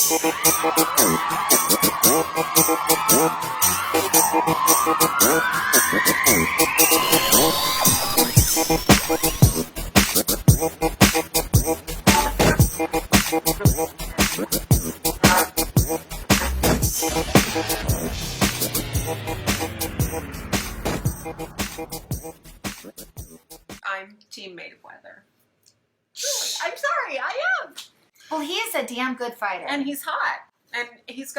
I'm team made of weather. Really, I'm sorry, I am. Well, he is a damn good fighter. And he's hot. And he's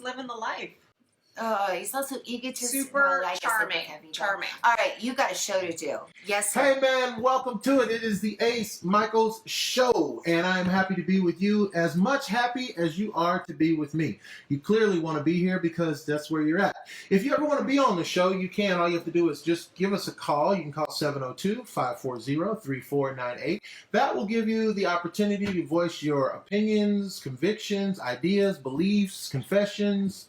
living the life. Oh, he's also egotistical. Super Well, charming. All right, you got a show to do. Yes, sir. Hey, man, welcome to it. It is the Ace Micheals Show, and I am happy to be with you, as much happy as you are to be with me. You clearly want to be here because that's where you're at. If you ever want to be on the show, you can. All you have to do is just give us a call. You can call 702-540-3498. That will give you the opportunity to voice your opinions, convictions, ideas, beliefs, confessions,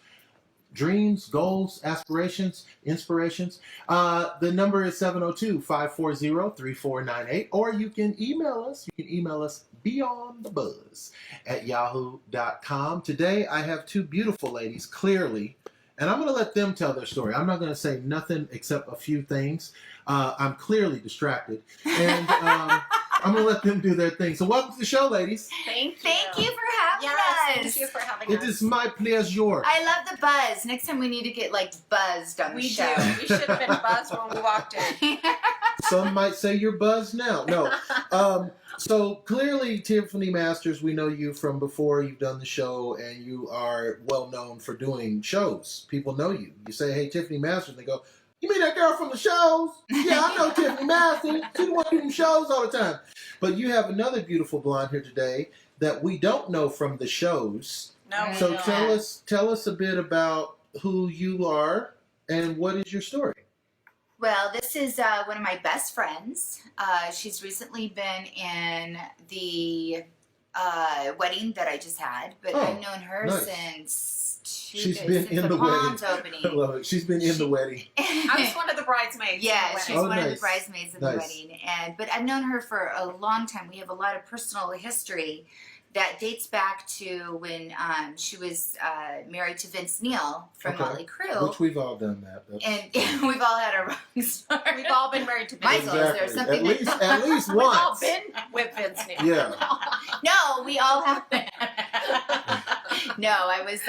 dreams, goals, aspirations, inspirations. The number is 702-540-3498, or you can email us. You can email us beyondthebuzz@yahoo.com. Today, I have two beautiful ladies, clearly, and I'm going to let them tell their story. I'm not going to say nothing except a few things. I'm clearly distracted, and I'm going to let them do their thing. So welcome to the show, ladies. Thank you. Thank you for having us. Thank you for having us. It is my pleasure. I love the buzz. Next time we need to get like buzzed on the show. We should have been buzzed when we walked in. Some might say you're buzzed now. No. So clearly, Tiffany Masters, we know you from before. You've done the show, and you are well known for doing shows. People know you. You say, "Hey, Tiffany Masters," and they go, "You mean that girl from the shows?" Yeah, I know Tiffany Masters. She's the one doing shows all the time. But you have another beautiful blonde here today that we don't know from the shows. No. So tell us a bit about who you are and what is your story. Well, this is one of my best friends. She's recently been in the wedding that I just had, but I've known her since She's been in the Palms wedding. opening. I love it. She's been in the wedding. I was one of the bridesmaids. Yeah, she's one of the nice. bridesmaids of the wedding. But I've known her for a long time. We have a lot of personal history that dates back to when she was married to Vince Neil from Motley Crue. Which we've all done that. And we've all had a wrong start. We've all been married to Vince. Michael, is there something at least We've all once. been with Vince Neil. Yeah. No, we all have been. No, I was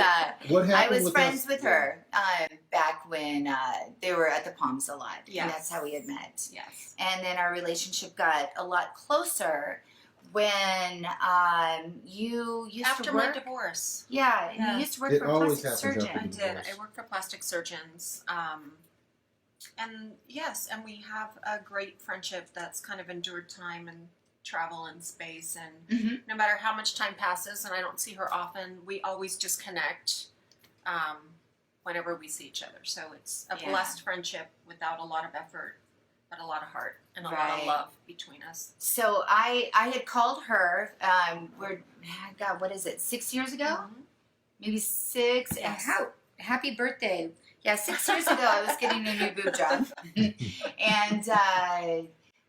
friends with her back when they were at the Palms a lot. Yes. And that's how we had met. Yes. And then our relationship got a lot closer when you used After to work. my divorce. Yeah, Yeah. you used to work It for a always plastic happens surgeon. after I did. divorce. I worked for plastic surgeons. And yes, and we have a great friendship that's kind of endured time and travel and space. And no matter how much time passes and I don't see her often, we always just connect whenever we see each other. So it's a blessed friendship without a lot of effort, but a lot of heart and a lot of love between us. So I had called her, what is it, 6 years ago? Mm-hmm. Maybe 6. Yes. Happy birthday. Yeah, 6 years ago I was getting a new boob job. And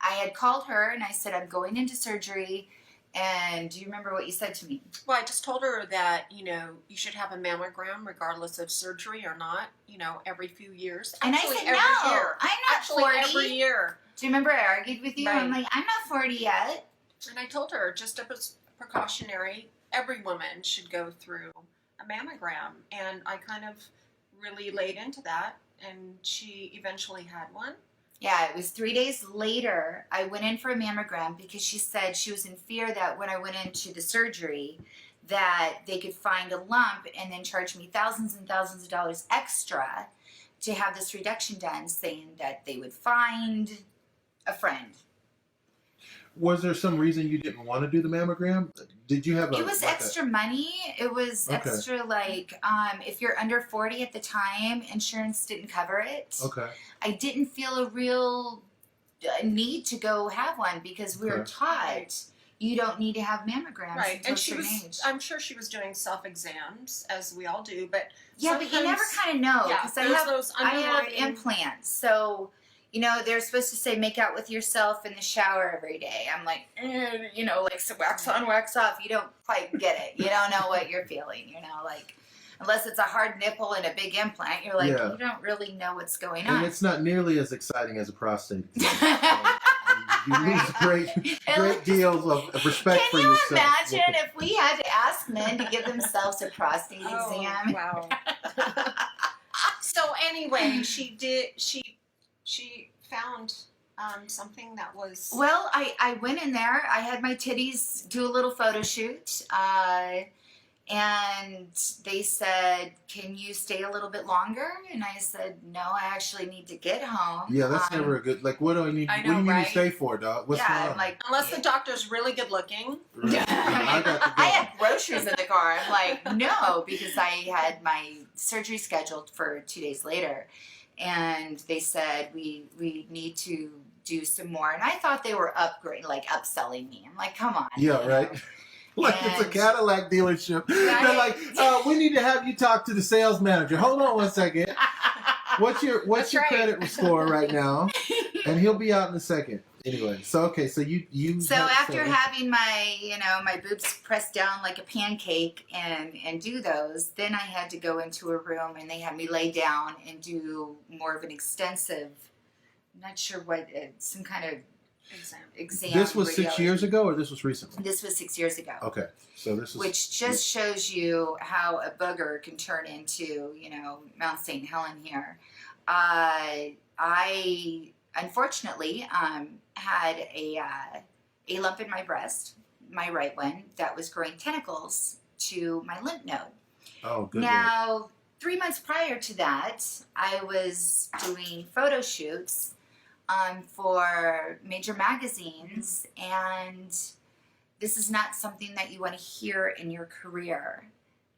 I had called her and I said, I'm going into surgery. And do you remember what you said to me? Well, I just told her that, you should have a mammogram regardless of surgery or not, every few years. And Actually, I said, every no, year. I'm not Actually, 40. every year. Do you remember I argued with you? Right. I'm like, I'm not 40 yet. And I told her, just a precautionary, every woman should go through a mammogram. And I kind of really laid into that. And she eventually had one. Yeah, it was 3 days later. I went in for a mammogram because she said she was in fear that when I went into the surgery that they could find a lump and then charge me thousands and thousands of dollars extra to have this reduction done, saying that they would find a friend. Was there some reason you didn't want to do the mammogram? Did you have It was extra money. It was extra, if you're under 40 at the time, insurance didn't cover it. Okay. I didn't feel a real need to go have one because we were taught you don't need to have mammograms until And a certain age. I'm sure she was doing self-exams, as we all do, but yeah, but you never kind of know because I have implants. So, they're supposed to say make out with yourself in the shower every day. I'm like, like so wax on, wax off. You don't quite get it. You don't know what you're feeling, like unless it's a hard nipple and a big implant, you're like, you don't really know what's going on. And it's not nearly as exciting as a prostate exam. You lose great deals of respect for yourself. Can you imagine if we had to ask men to give themselves a prostate exam? Wow. So anyway, she found something that was... Well, I went in there. I had my titties do a little photo shoot. And they said, can you stay a little bit longer? And I said, no, I actually need to get home. Yeah, that's never a good, like, what do I need, what do you need to stay for, dog? What's going on? Like, unless the doctor's really good looking. Right. I had groceries in the car. I'm like, no, because I had my surgery scheduled for 2 days later. And they said, we need to do some more. And I thought they were upselling me. I'm like, come on. Yeah, right. Like it's a Cadillac dealership. Right. They're like, we need to have you talk to the sales manager. Hold on one second. What's your credit score right now? And he'll be out in a second. Anyway, so you. So after having my my boobs pressed down like a pancake and do those, then I had to go into a room and they had me lay down and do more of an extensive. I'm not sure what some kind of exam. This was radiology. 6 years ago, or this was recently? This was 6 years ago. Okay, so this is which just shows you how a booger can turn into Mount St. Helen here. I unfortunately had a lump in my breast, my right one, that was growing tentacles to my lymph node. Oh, good. Now, 3 months prior to that, I was doing photo shoots for major magazines, and this is not something that you want to hear in your career.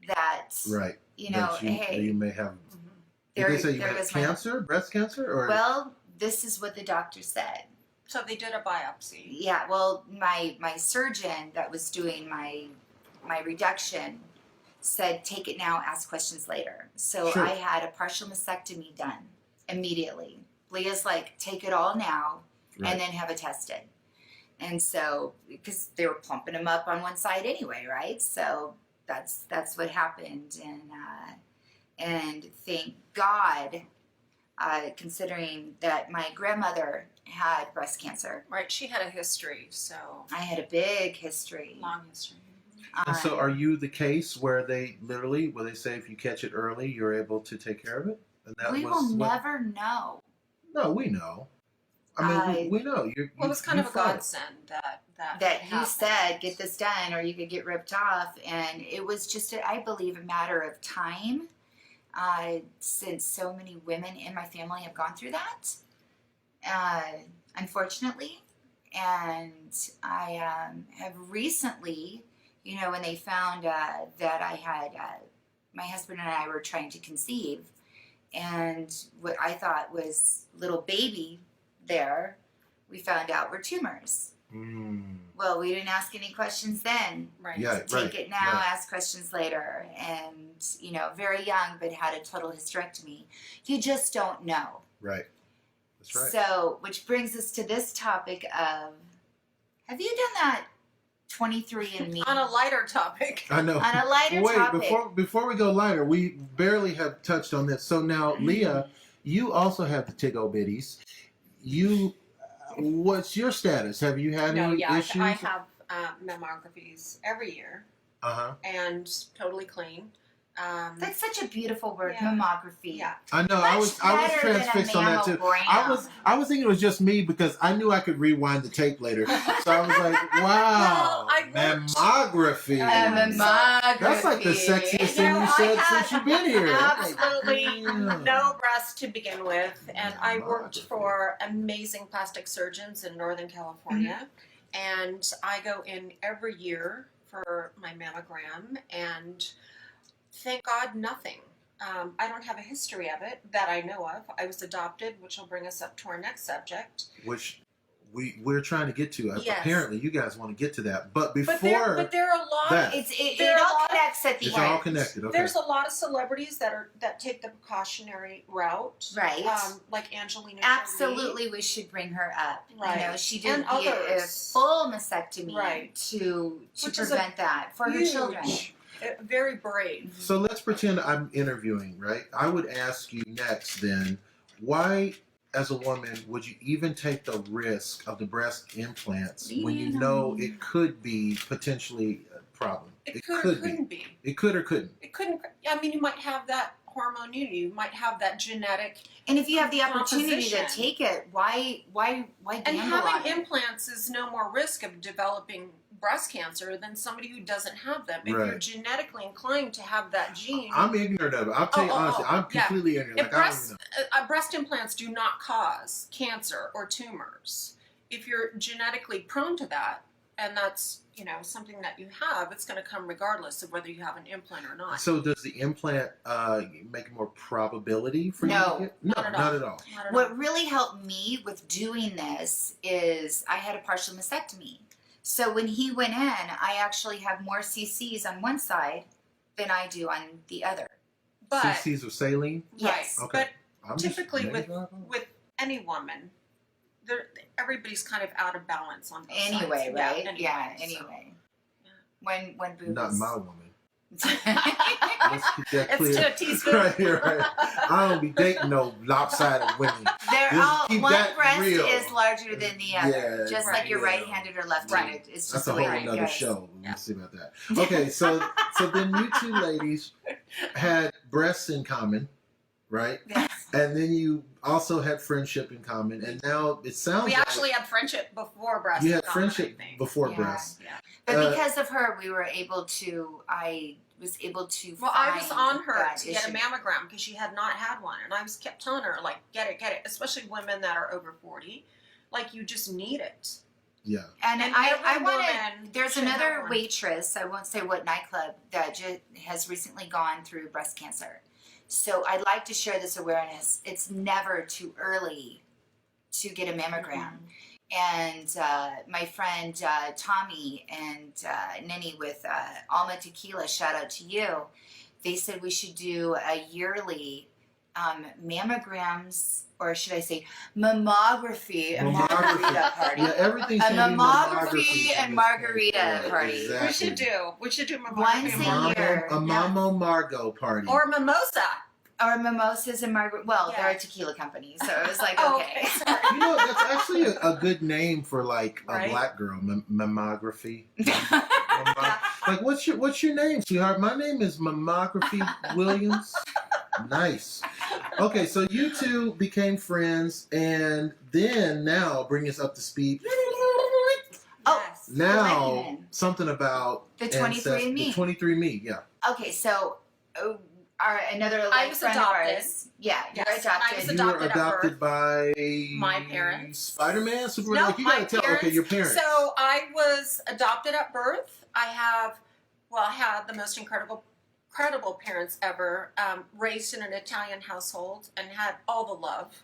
That right, hey, you may have. Did they say you had cancer, breast cancer, or? Well, this is what the doctor said. So they did a biopsy. Yeah, well, my surgeon that was doing my reduction said, take it now, ask questions later. So Sure. I had a partial mastectomy done immediately. Leah's like, take it all now and then have it tested. And so, because they were plumping them up on one side anyway, right? So that's what happened. And thank God, considering that my grandmother had breast cancer. Right, she had a history, so... I had a big history. Long history. And so are you the case where they say if you catch it early, you're able to take care of it? And that we will never know. No, we know. I mean, we know. Well, it was kind of a godsend that you said, get this done or you could get ripped off. And it was just, I believe, a matter of time since so many women in my family have gone through that, unfortunately. And I have recently, when they found that I had, my husband and I were trying to conceive, and what I thought was little baby there, we found out were tumors. Mm. Well, we didn't ask any questions then. Right. Yeah, Take it now, ask questions later. And, very young, but had a total hysterectomy. You just don't know. Right. That's right. So, which brings us to this topic of, have you done that 23andMe? On a lighter topic. I know. On a lighter topic. Wait, before we go lighter, we barely have touched on this. So now, Leah, you also have the Tiggo bitties. What's your status? Have you had any issues? I have mammographies every year. And totally clean. That's such a beautiful word, yeah. mammography. Yeah. I know. I was transfixed on that too. I was thinking it was just me because I knew I could rewind the tape later. So I was like, wow, mammography. Mammography. That's like the sexiest thing you said since you've been here. Absolutely no breast to begin with, and I worked for amazing plastic surgeons in Northern California, and I go in every year for my mammogram, and thank God, nothing. I don't have a history of it that I know of. I was adopted, which will bring us up to our next subject. Which we're trying to get to. Yes. Apparently, you guys want to get to that, but before but there are a lot. that, It all connects at the it's end. all connected. Okay. There's a lot of celebrities that take the precautionary route, Right. like Angelina Jolie. Absolutely, we should bring her up. Right. You know, she did And a others. full mastectomy Right. to Which is prevent that for her children. Very brave. So let's pretend I'm interviewing, right? I would ask you next then, why, as a woman, would you even take the risk of the breast implants when you know it could be potentially a problem? It could or couldn't be. It could or couldn't. It couldn't. I mean, you might have that hormone unity. You might have that genetic. And if you have the opportunity to Composition. take it, why And gamble on having it? implants is no more risk of developing breast cancer than somebody who doesn't have them. If Right. you're genetically inclined to have that gene. I'm ignorant of it. I'll tell you honestly, I'm yeah. completely ignorant. If Like, I don't even know. breast implants do not cause cancer or tumors. If you're genetically prone to that, and that's something that you have, it's going to come regardless of whether you have an implant or not. So does the implant make more probability for No, you to get? No, not at all. not at all. Not at all. What really helped me with doing this is I had a partial mastectomy. So when he went in, I actually have more cc's on one side than I do on the other. But cc's of saline? Yes. Okay. but I'm just typically with making that up. any woman, everybody's kind of out of balance on both Anyway, sides. right? Anyway. So. When boobies. Not my woman. Let's Let's keep that It's clear. to a teaspoon. Right here, right. I don't be dating no lopsided women. They're Just all keep one that breast real. is larger than the other, Yeah, just right. like you're Yeah. right-handed or left-handed. It's just That's the a way whole it nother goes. show. Yeah. We'll see about that. Okay, so then you two ladies had breasts in common, right? Yes. And then you also had friendship in common, and now it sounds We like actually had friendship before breast. you had common, friendship I think. before Yeah. breasts. Yeah. But because of her, I was able to Well, I was find on her that to get a issue. mammogram because she had not had one, and I was kept telling her like, get it, especially women that are over 40, like you just need it. Yeah. And And I every wanted, woman there's should have another one. waitress, I won't say what nightclub, that has recently gone through breast cancer. So I'd like to share this awareness. It's never too early to get a mammogram. And my friend Tommy and Nini with Alma Tequila, shout out to you, they said we should do a yearly mammograms, or should I say mammography and margarita party. Yeah, everything's A gonna be mammography mammography and in this margarita case. Yeah, party. Exactly. We should do mammography Once a and year. A Mamo Margot party. or mimosa. Or mimosas and margarita. Well, they're a Yeah. tequila company, so it was like, Oh, okay. sorry. You know, that's actually a good name for like a Right? black girl, mammography. Like, what's your name, sweetheart? My name is Mammography Williams. Nice. Okay, so you two became friends, and then now bring us up to speed. Oh, Yes. Now, Women. something about The ancest- 23andMe. The 23andMe, yeah. Okay, so another I like, was friend adopted. of ours. Yeah, you're Yes, I adopted. was You were adopted at adopted birth. by My parents. Spider-Man, Superman. No, like, you my gotta tell. parents. Okay, your parents. So I was adopted at birth. I had the most incredible parents ever. Raised in an Italian household and had all the love.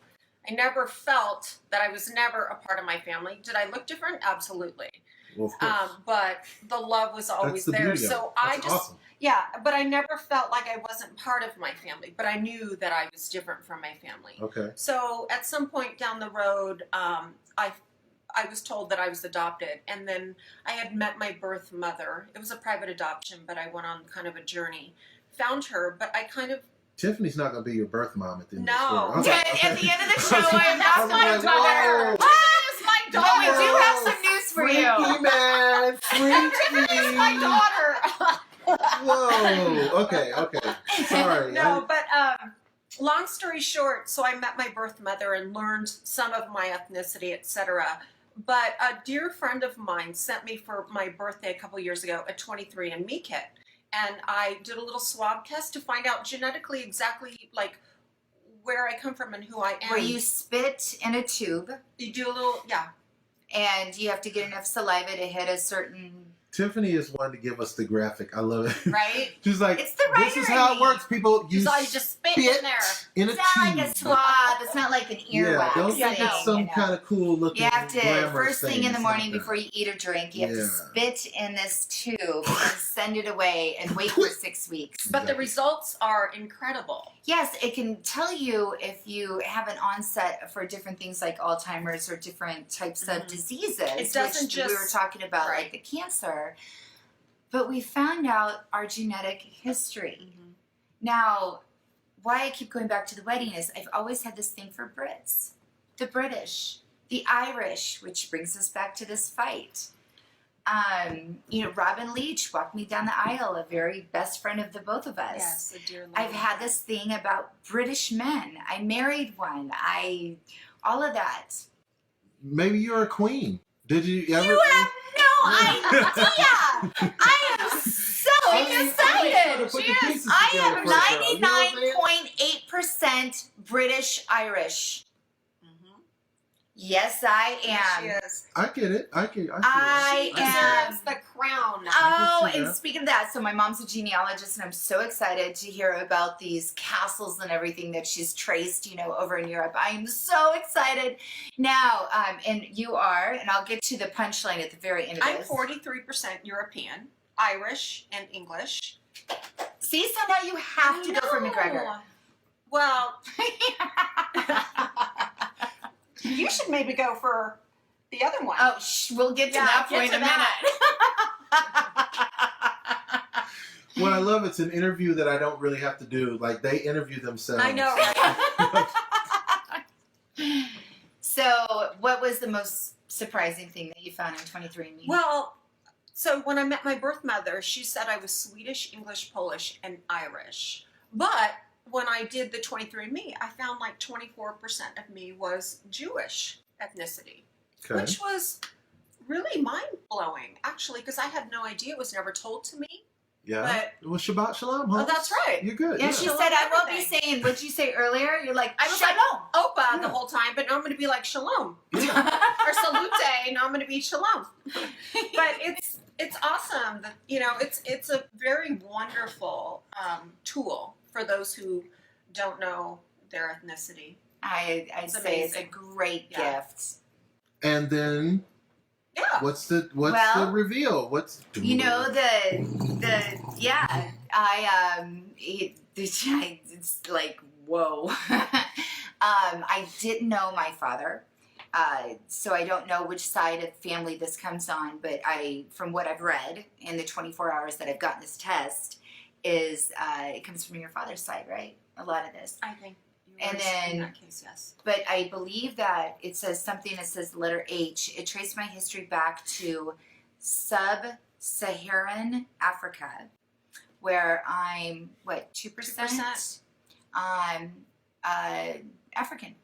I never felt that I was never a part of my family. Did I look different? Absolutely. Well, of course. But the love was always That's the there. beauty of So it. I That's just awesome. yeah, but I never felt like I wasn't part of my family. But I knew that I was different from my family. Okay. So at some point down the road, I was told that I was adopted, and then I had met my birth mother. It was a private adoption, but I went on kind of a journey. Found her, but I kind of Tiffany's not gonna be your birth mom at the end No. of the story. I was Yeah, like, at the end of the show, I am That's not my my like, daughter. whoa. That's my But we do have some news for Freaky you. man, freaky. Tiffany's my daughter. Whoa. Okay. Sorry. No, but long story short, so I met my birth mother and learned some of my ethnicity, etc. But a dear friend of mine sent me for my birthday a couple years ago a 23andMe kit. And I did a little swab test to find out genetically exactly like where I come from and who I am. Where you spit in a tube, You do a little, yeah. and you have to get enough saliva to hit a certain Tiffany is one to give us the graphic. I love it. Right? She's like, It's the writer this is how in it me. works. People use So you just spit in there. in a It's not like a tube. swab. It's not like an earwax. Don't Yeah, think no, it's some kind of cool looking. You have to, glamorous first thing in the It's morning not that. before you eat or drink, you have to Yeah. spit in this tube and send it away and wait for 6 weeks. But the results are incredible. Yes, it can tell you if you have an onset for different things like Alzheimer's or different types of diseases. It doesn't which just- we were talking about, right. like the cancer. But we found out our genetic history. Now, why I keep going back to the wedding is I've always had this thing for Brits, the British, the Irish, which brings us back to this fight. Robin Leach walked me down the aisle, a very best friend of the both of us. Yes, a dear Lord. I've had this thing about British men. I married one. All of that. Maybe you're a queen. Did you ever? You have no idea. I am so excited. I am 99.8% British Irish. Yes, I am. She is. I get it. I She am. deserves the crown. Oh, I can see and that. speaking of that, so my mom's a genealogist, and I'm so excited to hear about these castles and everything that she's traced, over in Europe. I am so excited. Now, and you are, and I'll get to the punchline at the very end of I'm this. 43% European, Irish, and English. See, so now you have to go for McGregor. Well, you should maybe go for the other one. Oh, we'll get to that get point to in a minute. What I love, it's an interview that I don't really have to do. Like, they interview themselves. I know, right? So, what was the most surprising thing that you found in 23andMe? Well, so when I met my birth mother, she said I was Swedish, English, Polish, and Irish. But when I did the 23andMe, I found like 24% of me was Jewish ethnicity, Okay. which was really mind-blowing, actually, because I had no idea. It was never told to me. Yeah. But, Well, Shabbat Shalom, huh? oh, that's right. You're good. yeah, she said, I won't be saying, what'd you say earlier? You're like, I was Shalom. like, Opa Yeah. the whole time, but now I'm going to be like Shalom. Yeah. Or Salute, now I'm going to be Shalom. But it's awesome. That, it's a very wonderful tool for those who don't know their ethnicity. I'd It's say it's a amazing. great Yeah. gift. And then, Yeah. what's the Well, reveal? What's it's like, whoa. I didn't know my father. So I don't know which side of family this comes on, but from what I've read in the 24 hours that I've gotten this test, is it comes from your father's side, right? A lot of this. I think And yours then- in that case, yes. But I believe that it says something that says the letter H. It traced my history back to sub-Saharan Africa, where I'm, 2%? 2%. African.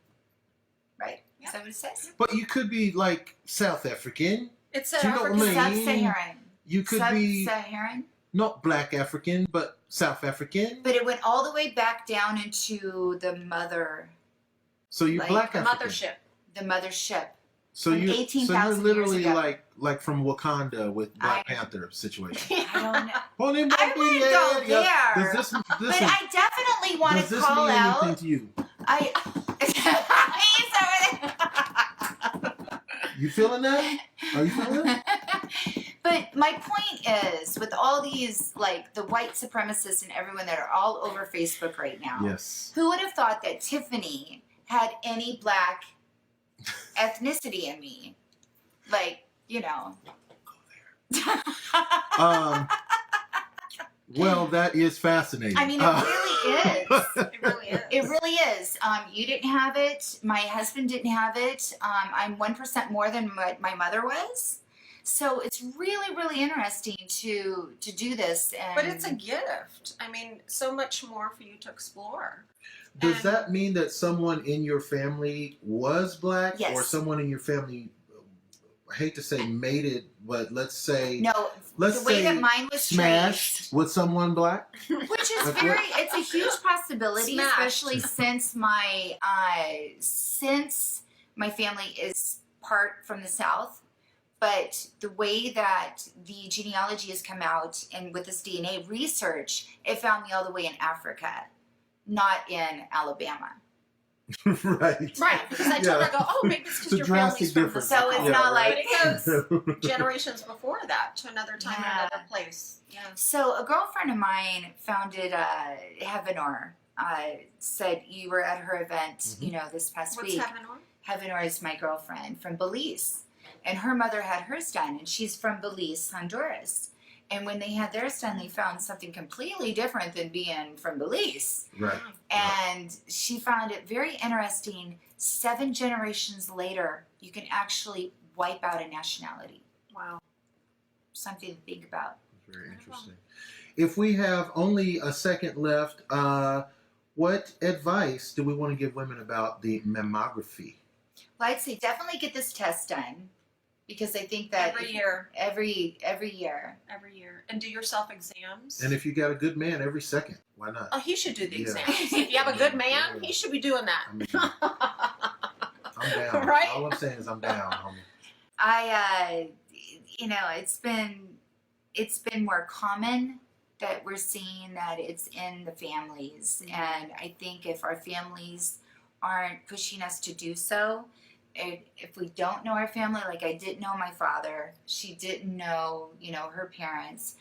Right? Yeah. Is that what it says? But you could be like South African. It's Do you know what I African. mean? Sub-Saharan. You could be Sub-Saharan? not Black African, but South African. But it went all the way back down into the mother, So you're like Black The African. mothership. the mothership. So from you're 18,000 literally years ago. like from Wakanda with Black I- Panther situation. I don't know. I wouldn't go there. Does this But listen? I definitely want Does to this call mean out. anything to you? You feeling that? Are you feeling that? But my point is, with all these, like, the white supremacists and everyone that are all over Facebook right now, Yes. who would have thought that Tiffany had any black ethnicity in me? Like, Well, that is fascinating. I mean, it really is. It really is. It really is. You didn't have it. My husband didn't have it. I'm 1% more than what my mother was. So it's really, really interesting to do this. And But it's a gift. I mean, so much more for you to explore. Does And- that mean that someone in your family was black, Yes. or someone in your family? I hate to say mated, but let's say no. let's The way say that mine was smashed traced, with someone black. which is Like it's a huge possibility, Smashed. especially since my family is part from the South. But the way that the genealogy has come out and with this DNA research, it found me all the way in Africa, not in Alabama. Right. Right, because I told her, I go, oh, maybe it's It's because a your drastic family's from the difference. So it's South. not like- But it goes generations before that to another time Yeah. and another place. Yeah. So a girlfriend of mine founded Heavenor. Said you were at her event, you know, this past What's week. Heavenor? Heavenor is my girlfriend from Belize. And her mother had hers done, and she's from Belize, Honduras. And when they had theirs done, they found something completely different than being from Belize. Right. And she found it very interesting. 7 generations later, you can actually wipe out a nationality. Wow. Something to think about. Very interesting. If we have only a second left, what advice do we want to give women about the mammography? Well, I'd say definitely get this test done, because I think that Every year. every year. Every year. And do your self exams. And if you got a good man, every second. Why not? Oh, he should do the Yeah. exams. If you have a good man, he should be doing that. I mean, I'm down. Right? All I'm saying is I'm down, homie. I you know, it's been more common that we're seeing that it's in the families, and I think if our families aren't pushing us to do so, if we don't know our family, like I didn't know my father, she didn't know, you know, her parents,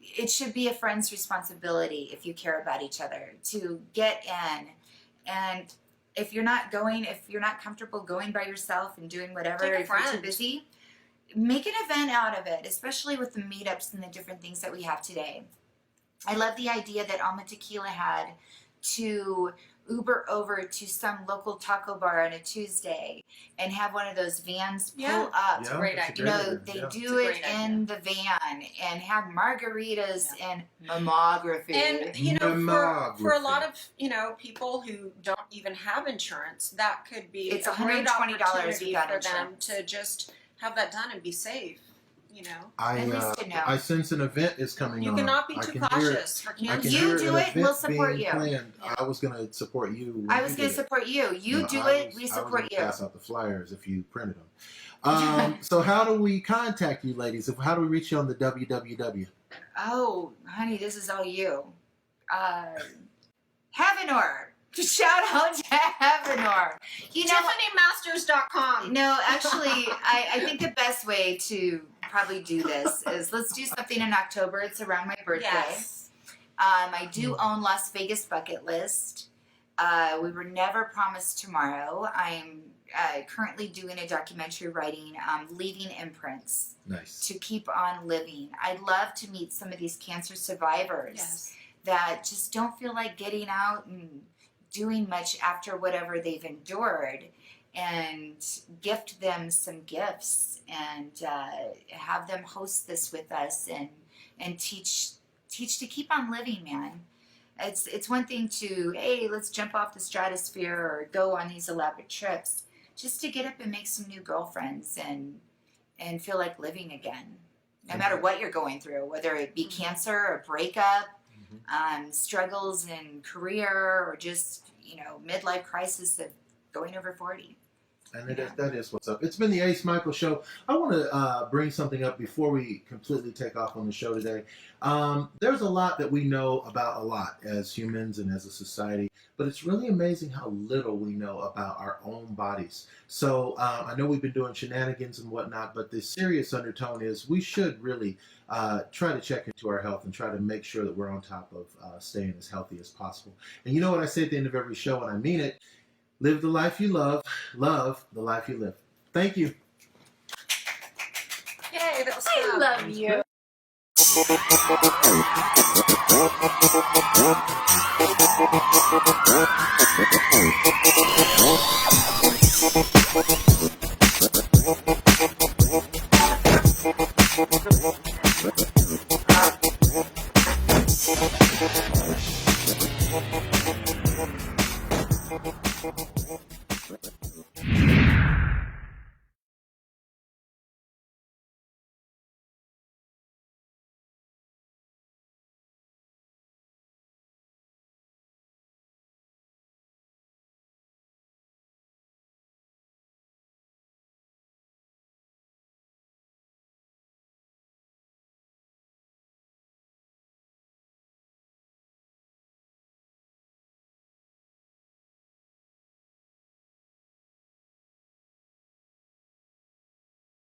it should be a friend's responsibility, if you care about each other, to get in. And if you're not comfortable going by yourself and doing whatever, Take a if you're too friend. busy, make an event out of it, especially with the meetups and the different things that we have today. I love the idea that Alma Tequila had to Uber over to some local taco bar on a Tuesday and have one of those vans pull Yeah. up. Yeah, great that's a You great know, idea. they Yeah. do It's a it great in the van and have margaritas and mammography. And you know, for a Mammography. lot of people who don't even have insurance, that could be It's a great $120 opportunity without for them insurance. to just have that done and be safe. You know, At least to know. I sense an event is coming you on. cannot be I too can hear it. cautious for I can cancer. You hear do an it, event we'll support being you. planned. Yeah. I was going to support you. when I you was did going to it. support you. You No, do I it, was- we I was support gonna you. pass out the flyers if you printed them. So how do we contact you, ladies? How do we reach you on the www? Oh, honey, this is all you. Heavenor. Shout out to Heavenor. You know, TiffanyMasters.com. no, actually, I think the best way to probably do this is let's do something in October. It's around my birthday. Yes. I do own Las Vegas Bucket List. We were never promised tomorrow. I'm currently doing a documentary writing, Leaving Imprints, Nice. to keep on living. I'd love to meet some of these cancer survivors Yes. that just don't feel like getting out and doing much after whatever they've endured, and gift them some gifts and have them host this with us and teach to keep on living, man. It's one thing to, hey, let's jump off the stratosphere or go on these elaborate trips, just to get up and make some new girlfriends and feel like living again, no matter what you're going through, whether it be cancer or breakup, struggles in career, or just, you know, midlife crisis of going over 40. And that is what's up. It's been the Ace Michael Show. I want to bring something up before we completely take off on the show today. There's a lot that we know about a lot as humans and as a society, but it's really amazing how little we know about our own bodies. So I know we've been doing shenanigans and whatnot, but the serious undertone is we should really try to check into our health and try to make sure that we're on top of staying as healthy as possible. And you know what I say at the end of every show, and I mean it: live the life you love the life you live. Thank you. Yay, that was I fun. love you. Thank you.